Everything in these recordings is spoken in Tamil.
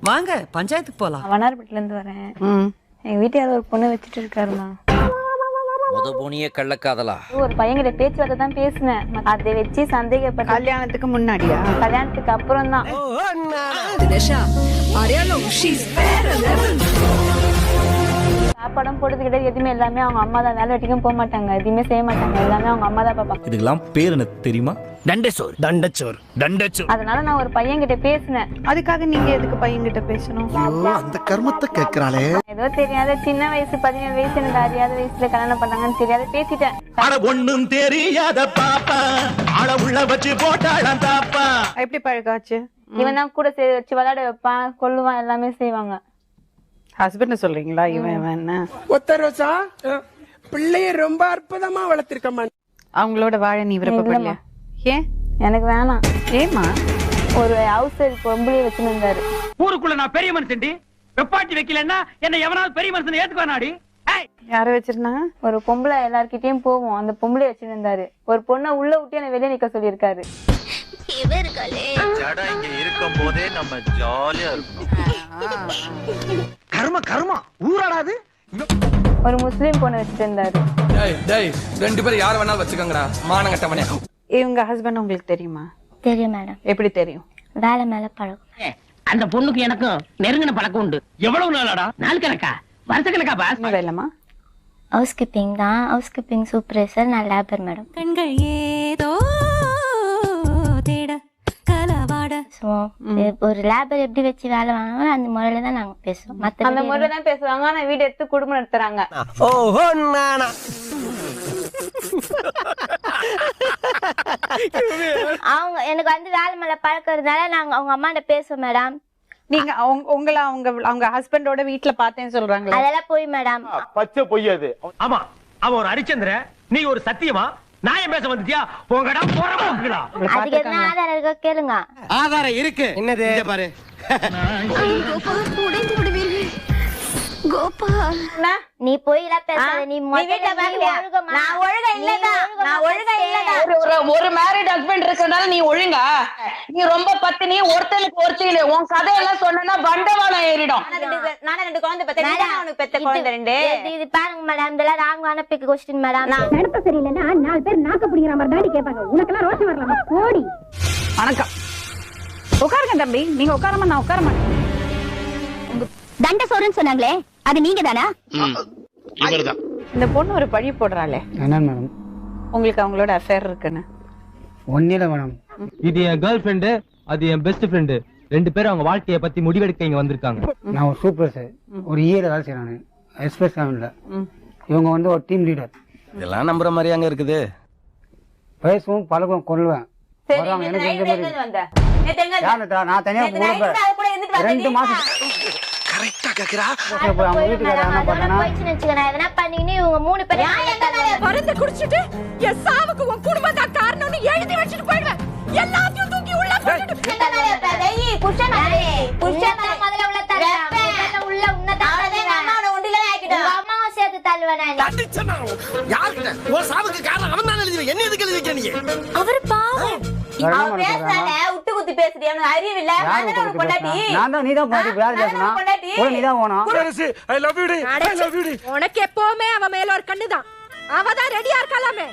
வாங்க பஞ்சாயத்துக்கு போலாம். வண்ணாரப்பேட்டில இருந்து வரேன். எங்க வீட்டுல ஒரு பொண்ணு வச்சிட்டு இருக்காருமா. முத போனியே கள்ளக்காதலா? ஒரு பையன்கிட்ட பேச்சுவார்த்தை தான் பேசினேன். அதை வச்சு சந்தேகப்பட்ட. கல்யாணத்துக்கு முன்னாடியா? கல்யாணத்துக்கு அப்புறம் தான். சாப்பாடும் போடுறது கிடையாது, எதுவுமே எல்லாமே அவங்க அம்மா தான். வேலை வெட்டிக்கும் போக மாட்டாங்க, எதுவுமே செய்ய மாட்டாங்க, எல்லாமே அவங்க அம்மா தான் பாப்பாங்க. இதுக்கெல்லாம் பேர் என்ன தெரியுமா? தண்டச்சோர். தண்டச்சோர். தண்டச்சோர். அதனால நான் ஒரு பையன் கிட்ட பேசினேன். அதுக்காக நீங்க எதுக்கு பையன்கிட்ட பேசணும்? அந்த கர்மத்தை கேக்குறாளே. ஏதோ தெரியாத சின்ன வயசு 17 வயசு எனக்கு அறியாத வயசுல கல்யாணம் பண்ணாங்கன்னு தெரியாத பேசிட்டேன். ஒண்ணும் தெரியாத பாப்பா ஆள உள்ள வச்சு போட்டாளாம் தாப்பா. எப்படி பழகாச்சு? இவன் தான் கூட வச்சு விளையாட வைப்பான், கொல்லுவான், எல்லாமே செய்வாங்க. ஹஸ்பண்ட் சொல்றீங்களா? இவன் என்ன ஒத்த ரோசா பிள்ளைய ரொம்ப அற்புதமா வளர்த்திருக்கமா. அவங்களோட வாழ நீ விருப்பப்படலையா? ஏன்? எனக்கு வேணாம். ஏமா? ஒரு ஹவுஸ் பொம்பளை வச்சுருந்தாரு. ஊருக்குள்ள நான் பெரிய மனுஷன்டி, வெப்பாட்டி வைக்கலன்னா என்ன எவனாவது பெரிய மனுஷன் ஏத்துக்குவானாடி? யார வச்சிருந்தாங்க? ஒரு பொம்பளை எல்லார்கிட்டயும் போவோம், அந்த பொம்பளை வச்சிருந்தாரு. ஒரு பொண்ணை உள்ள விட்டு என்ன வெளியே நிக்க சொல்லியிருக்காரு. இருக்கும் போதே நம்ம ஜாலியா இருக்கும். கர்ம கர்மா ஊராடாது. ஒரு முஸ்லீம் பொண்ணு வச்சிட்டு இருந்தாரு. ரெண்டு பேரும் யார வேணாலும் வச்சுக்கோங்கடா, மானங்கட்டவனே. இவங்க ஹஸ்பண்ட் உங்களுக்கு தெரியுமா? தெரியும் மேடம். எப்படி தெரியும்? வேலை மேல பழக்கம். அந்த பொண்ணுக்கு எனக்கும் நெருங்கின பழக்கம் உண்டு. எவ்வளவு நாளாடா? நாள் கணக்கா, வருஷ கணக்கா? பாஸ் என்ன வேலைமா? ஹவுஸ் கீப்பிங் தான். House keeping supervisor. நான் லேபர் மேடம். கண்கள் ஏதோ தேட கலவாட. ஒரு லேபர் எப்படி வச்சு வேலை வாங்கினாலும் அந்த முறையில தான் நாங்க பேசுவோம். அந்த முறையில தான் பேசுவாங்க. ஆனா வீடு எடுத்து குடும்பம் நடத்துறாங்க. ஓஹோ நானா. அவங்க எனக்கு வந்து வேலை மேல பழக்கிறதுனால நாங்க அவங்க அம்மாட்ட பேசுவோம் மேடம். நீங்க உங்களை அவங்க ஹஸ்பண்டோட வீட்டுல பார்த்தேன்னு சொல்றாங்களா? அதெல்லாம் போய் மேடம். பச்சை பொய்யாது. ஆமா, அவன் ஒரு ஹரிச்சந்திர, நீ ஒரு சத்தியமா? நான் பேச வந்துட்டியா? போங்கடா போறா. அதுக்கு என்ன ஆதாரம் இருக்கோ கேளுங்க. ஆதாரம் இருக்கு. என்னது பாரு. கோபால், நீ போயிலாம் பேசாத. நீ வீட்ல நான் ஒழுங்கா இல்லடா. நான் ஒழுங்கா இல்லடா. ஒரு மேரிட் ஹஸ்பண்ட் இருக்கறனால நீ ஒழுங்கா? நீ ரொம்ப பத்தினி, ஒருத்தனுக்கு ஒருத்தில உன் கதையெல்லாம் சொன்னா பண்டவாளம் ஏறிடும். நான் ரெண்டு குழந்தை பெத்தேன். அவனுக்கு பெத்த குழந்தை ரெண்டு. இது பாருங்க மேடம், இதெல்லாம் ராங் ஆன क्वेश्चन மேடம். நான் நடத்த சரியில்லைன்னா நாலு பேர் நாக்க பிடிக்கிற மாதிரி தாடி கேட்பாங்க. உனக்கெல்லாம் ரோஷம் வரலாமா? போடி. வணக்கம். உட்காருங்க தம்பி. நீங்க உட்காரமா? நான் உட்கார மாட்டேன். தண்ட சோறுன்னு சொன்னாங்களே, அது நீங்க தானா? இவர்தான். இந்த பொண்ணு ஒரு பழி போடுறாளே. என்ன மேடம்? உங்களுக்கு அவங்களோட அஃபேர் இருக்குன்னு? ஒன்னில மேடம். இது என் கேர்ள் ஃப்ரெண்டு, அது என் பெஸ்ட் ஃப்ரெண்டு. ரெண்டு பேரும் அவங்க வாழ்க்கைய பத்தி முடிவெடுக்க இங்க வந்திருக்காங்க. நான் ஒரு சூப்பர்வைசர், ஒரு இயர்ல வேலை செய்யறானு எக்ஸ்பிரஸ் ஃபேமிலில. இவங்க வந்து ஒரு டீம் லீடர். இதெல்லாம் நம்புற மாதிரி அங்க இருக்குது. பேசுவோம், பழகுவோம், கொள்ளுவேன். வராங்க எனக்கு இந்த மாதிரி. நான் தனியா கூட 2 மாசம் கரெக்டா கேக்குறா. அவங்க வீட்டுக்காரர் என்ன பண்ணனா? போயிடுச்சுன்னு வச்சுக்கோங்க. எதனா பண்ணீங்க இவங்க 3 பேரும் மருந்து குடிச்சிட்டு என் சாவுக்கு உன் குடும்பம் தான் காரணம்னு எழுதி வச்சிட்டு போயிடுவேன். எல்லாத்தையும் தூக்கி உள்ள போட்டுட்டு முதல்ல உள்ள தள்ளுறேன். உள்ள உன்னை அம்மாவை சேர்த்து தள்ளுவேன். சாவுக்கு காரணம் அவன் தான் எழுதி. என்ன எதுக்கு எழுதி வைக்க நீ? அவர் பாவம். விட்டு குத்தி பேசுறியா? அறிவு இல்ல. நான் தான். நீதான் பாட்டி வேலை பேசணும். ஒரு நீதான் போணும். ஐ லவ் யூ டி. ஐ லவ் யூ டி. உனக்கு எப்பவுமே அவ மேல ஒரு கண்ணுதான். அவதான் ரெடியா இருக்கலாமே.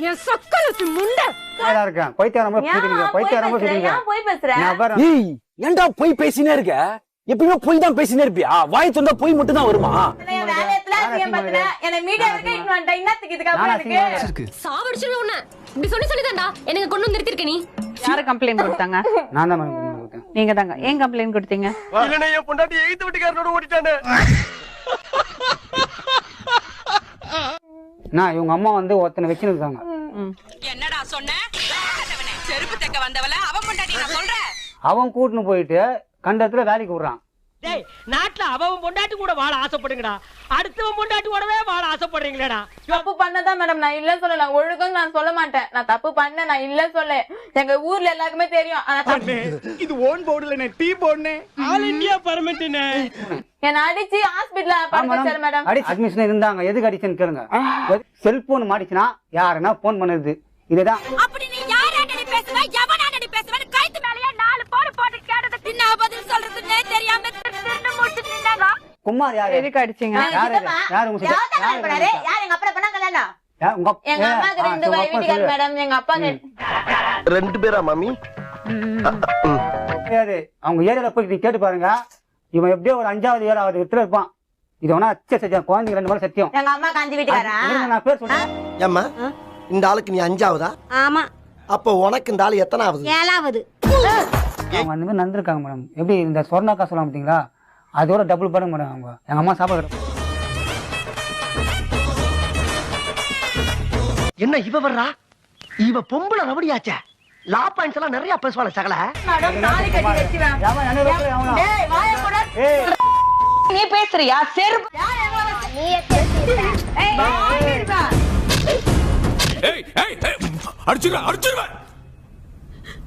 என் சொக்கலுக்கு முண்டை. நல்லா இருக்கேன். பைத்தியாரம் போய் பைத்தியாரம் போய் போய் பேசுற. ஏய், ஏன்டா போய் பேசினே இருக்க? எப்பவுமே போய் தான் பேசினே இருப்பியா? வாய் துண்டா போய் மட்டும் தான் வருமா? சாவடிச்சிருவேன் உன்னை. இப்படி சொல்லிதான்டா எனக்கு கொண்டு வந்து நிறுத்திருக்க நீ. யாரு கம்ப்ளைண்ட் கொடுத்தாங்க? நான் தான் கொடுத்தேன். நீங்க தாங்க. ஏன் கம்ப்ளைண்ட் கொடுத்தீங்க? இல்லனா என் பொண்டாட்டி எய்த்து வீட்டுக்காரனோட ஓடிட்டானே. நான் இவங்க அம்மா வந்து ஒருத்தனை வச்சுன்னு இருக்காங்க. என்னடா சொன்ன? செருப்பு தைக்க வந்தவள அவன் பொண்டாட்டி நான் சொல்றேன். அவன் கூட்டின்னு போயிட்டு கண்டத்துல வேலைக்கு விடுறான். டேய், நாட்டுல அவன் பொண்டாட்டி கூட வாழ ஆசைப்படுங்கடா, அடுத்தவன் பொண்டாட்டி கூடவே வாழ ஆசைப்படுறீங்களேடா. தப்பு பண்ணதான் மேடம். நான் இல்ல சொல்ல. நான் ஒழுக்கம் நான் சொல்ல மாட்டேன். நான் தப்பு பண்ண, நான் இல்ல சொல்ல. எங்க ஊர்ல எல்லாருக்குமே தெரியும். இது ஓன் போர்டுல நான் டீ போடுனேன். ஆல் இந்தியா பர்மிட்னே. என்ன அடிச்சு ஹாஸ்பிடல்ல படுக்க வச்சாரு மேடம். அட்மிஷன் இருந்தாங்க. எதுக்கு அடிச்சுன்னு கேளுங்க. செல்போன் மாடிச்சுனா யாருன்னா போன் பண்ணுது. இதுதான். அப்படி நீ யாராட்ட பேசுவ? எவனாட்ட பேசுவ? வயித்து மேலயே 4 போடு போட்டு கேட்டதுக்கு என்ன பதில் சொல்றதுன்னே தெரியாம தின்னு முடிச்சிட்டு நின்னாங்க. குமார் யாரு? எதுக்கு அடிச்சீங்க? யாரு உங்க சித்தப்பா? யார் எங்க அப்பா பண்ணா கல்யாணம்? உங்க எங்க அம்மாக்கு 2 வீட்டுக்கார மேடம், எங்க அப்பாக்கு 2 பேரா மாமி? யாரு? அவங்க ஏரியால போய் நீ கேட்டு பாருங்க. இவன் எப்படியோ ஒரு 5வது 7வது இடத்துல இருப்பான். இது வேணா சத்தியம், குழந்தைங்க 2 மேல சத்தியம். எங்க அம்மாக்கு 5 வீட்டுக்காரா? நான் பேர் சொல்றேன். ஏம்மா இந்த ஆளுக்கு நீ 5ஆவதா? ஆமா, அப்போ உனக்கு இந்த ஆளு எத்தனாவது? 7வது. அவங்க அந்த மாதிரி நடந்திருக்காங்க மேடம். எப்படி இந்த சொர்ணாக்கா சொல்ல மாட்டீங்களா, அதோட டபுள் பண்ணுங்க மேடம். அவங்க எங்க அம்மா சாப்பாடு என்ன இவ வர்றா? இவ பொம்பளை ரவடியாச்சே. லா பாயிண்ட்ஸ் எல்லாம் நிறைய பேசுவாள சகல. மேடம் தாலி கட்டி வெச்சுவேன். டேய் வாயை போட. நீ பேசுறியா? செருப்பு நீ பேசுற. ஏய் வாங்கிடுவா. அடிச்சிருவா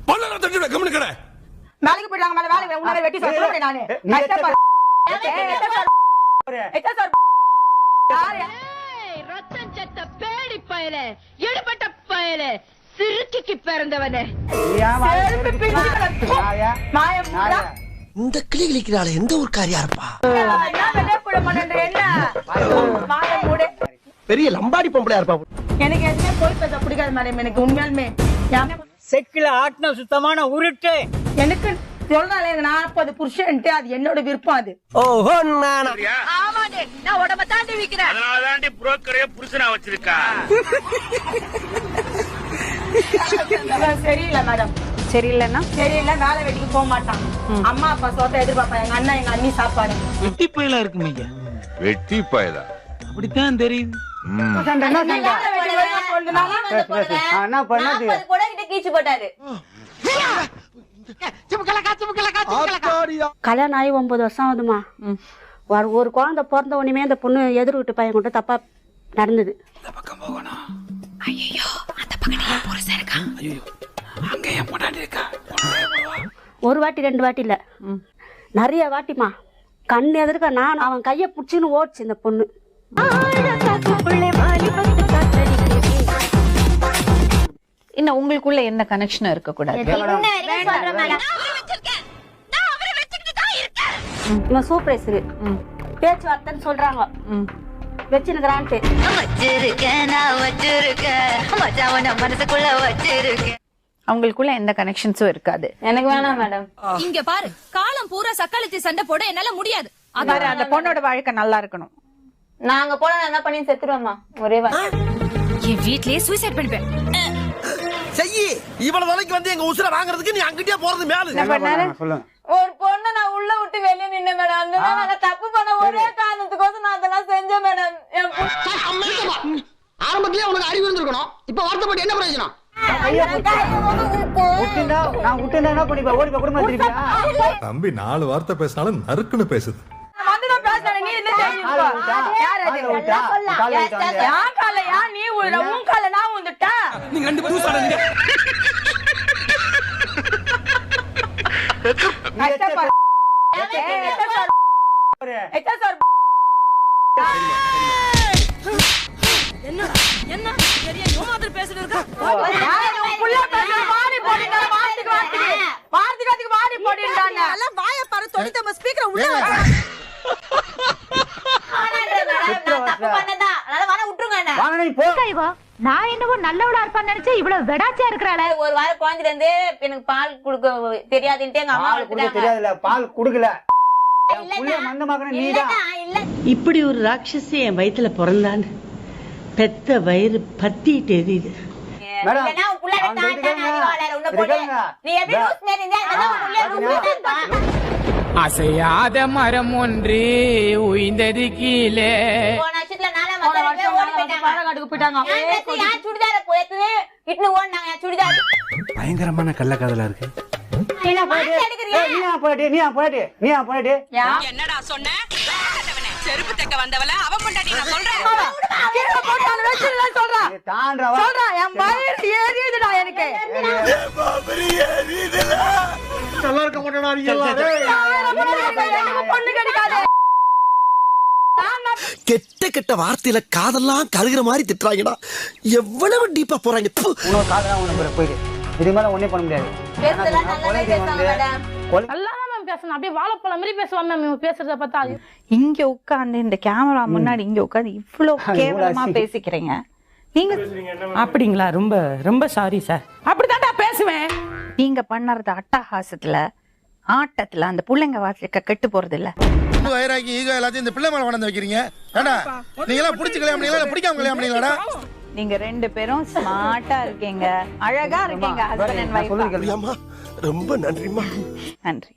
பல்லல தட்டிடுவா. கம்முனு வேலைக்கு போயிட்டாங்க, மேல வேலை உன்னை வெட்டி சொல்றேன் நானு. கஷ்டப்படு. ரத்தம் சட்ட பேடி பயலே, எடுபட்ட பயலே, சிறுக்கிக்கு பிறந்தவனே. இந்த கிளி கிளிக்கிறாள் எந்த ஊர்க்காரியா இருப்பா? பெரிய லம்பாடி பொம்பளையா இருப்பா. எனக்கு எதுவுமே போய் பேச பிடிக்காது மேடம். எனக்கு உண்மையாலுமே செக்கில ஆட்டின சுத்தமான உருட்டு. எனக்கு சொல்றாங்க 40 புருஷன்ட்டு, அது என்னோட விருப்பம். அது ஓஹோ நானா? ஆமாடே, நான் உடம்ப தாண்டி விக்கிறேன். அதனாலதாண்டி புரோக்கரே புருஷனா வச்சிருக்கா. சரியில்லை மேடம். சரியில்லைன்னா சரியில்லை, வேலை வெட்டிக்கு போக மாட்டான். அம்மா அப்பா சொத்தை எதிர்பார்ப்பா. எங்க அண்ணா எங்க அண்ணி சாப்பாடு. வெட்டி பயலா இருக்குமே. வெட்டி பயலா அப்படித்தான் தெரியுது. என்ன பண்ணது? கீச்சு போட்டாரு. கல்யாணம் ஆகி 9 வருஷம் ஆகுதுமா. ஒரு குழந்தை பிறந்த உடனே அந்த பொண்ணு எதிர் வீட்டு பையன் கொண்டு தப்பா நடந்தது. ஒரு வாட்டி 2 வாட்டி இல்ல, நிறைய வாட்டிமா. கண் எதிர்க்க நான் அவன் கைய புடிச்சுன்னு ஓடிச்சு இந்த பொண்ணு. இன்னும் உங்களுக்குள்ள என்ன கனெக்ஷன் இருக்க கூடாது? இவன் சூப்பரைசரு பேச்சுவார்த்தைன்னு சொல்றாங்க. வச்சுருக்கிறான்ட்டு அவங்களுக்குள்ள எந்த கனெக்ஷன்ஸும் இருக்காது. எனக்கு வேணாம் மேடம். இங்க பாரு, காலம் பூரா சக்காலத்தி சண்டை போட என்னால முடியாது. அதாவது அந்த பொண்ணோட வாழ்க்கை நல்லா இருக்கணும். நாங்க போல என்ன பண்ணி செத்துருவோமா ஒரே வாரம். என் வீட்லயே சூசைட் பண்ணிப்பேன். செய்யி இவ்வளவு நாளைக்கு வந்து எங்க உசுர வாங்குறதுக்கு நீ அங்கிட்டே போறது மேல. என்ன பண்ணாரு? சொல்லுங்க. ஒரு பொண்ணு நான் உள்ள விட்டு வெளியே நின்ன மேடம். அதனால நாங்க தப்பு பண்ண ஒரே காரணத்துக்கோசம் நான் அதெல்லாம் செஞ்சேன் மேடம். ஆரம்பத்திலே உனக்கு அறிவு இருந்திருக்கணும். இப்ப வருத்தப்பட்டு என்ன பிரயோஜனம்? நான் விட்டுனா என்ன பண்ணிப்பா? ஓடி போய் குடும்பம் திருப்பியா? தம்பி 4 வார்த்தை பேசினாலும் நறுக்குன்னு பேசுது. வந்துதான் பேசுறேன். நீ என்ன தெரியுமா? யார் அது? யார் காலையா? நீ உள்ள உன் கால நான் வந்துட்டா. நீங்க 2 பேரும் சாடுங்க. கஷ்டப்படு. என்ன என்ன பெரிய யோமாதிரி பேசிட்டு இருக்க? வாயை பாரு, தொடி தம்ம ஸ்பீக்கரை உள்ள நான் என்னவோ நல்லவளா இருப்பான்னு நினைச்சா இவ்வளவு வெடாச்சியா இருக்கிறாளே. ஒரு வாரம் குழந்தைல இருந்து எனக்கு பால் குடுக்க தெரியாதுன்ட்டு எங்க அம்மா தெரியாதுல, பால் குடுக்கல. இப்படி ஒரு ராட்சசி என் வயித்துல பிறந்தான்னு பெத்த வயிறு பத்திட்டு எரியுது. அசையாத மரம் ஒன்று உயிர்ந்தது கீழே. பயங்கரமான கள்ளக்காதலா இருக்கு. என்னடா சொன்ன? செருப்பு தைக்க வந்தவள அவ பொண்டாட்டி நான் சொல்றேன். நல்லா இருக்க மாட்டேனா? கெட்ட கெட்ட வார்த்தையில காதெல்லாம் கருகிற மாதிரி திட்டுறாங்கடா. எவ்வளவு டீப்பா போறாங்க. போயிடு. இது மேல ஒண்ணே பண்ண முடியாது. பேசுறதெல்லாம் நல்லாவே பேசுவாங்க மேடம். நல்லாதான் மேம் பேசணும், அப்படியே வாழைப்பழம் மாதிரி பேசுவாங்க மேம் இவங்க பேசுறத பார்த்தா. இங்க உட்கார்ந்து இந்த கேமரா முன்னாடி இங்க உட்கார்ந்து இவ்வளவு கேவலமா பேசிக்கிறீங்க நீங்க. அப்படிங்களா? ரொம்ப ரொம்ப சாரி சார். அப்படித்தான்டா பேசுவேன். நீங்க பண்ணறது அட்டகாசத்துல ஆட்டத்துல அந்த புள்ளைங்க வாசிக்க கெட்டு போறது இல்ல. வயிறாக்கி ஈகோ எல்லாத்தையும் இந்த பிள்ளை மேல கொண்டு வைக்கிறீங்க. ஏடா நீங்க எல்லாம் பிடிச்சு கல்யாணம் பண்ணீங்களா பிடிக்காம கல்யாணம் பண்ணீங்களாடா? நீங்க 2 பேரும் ஸ்மார்ட்டா இருக்கீங்க, அழகா இருக்கீங்க ஹஸ்பண்ட் அண்ட் வைஃப். ரொம்ப நன்றிமா. நன்றி.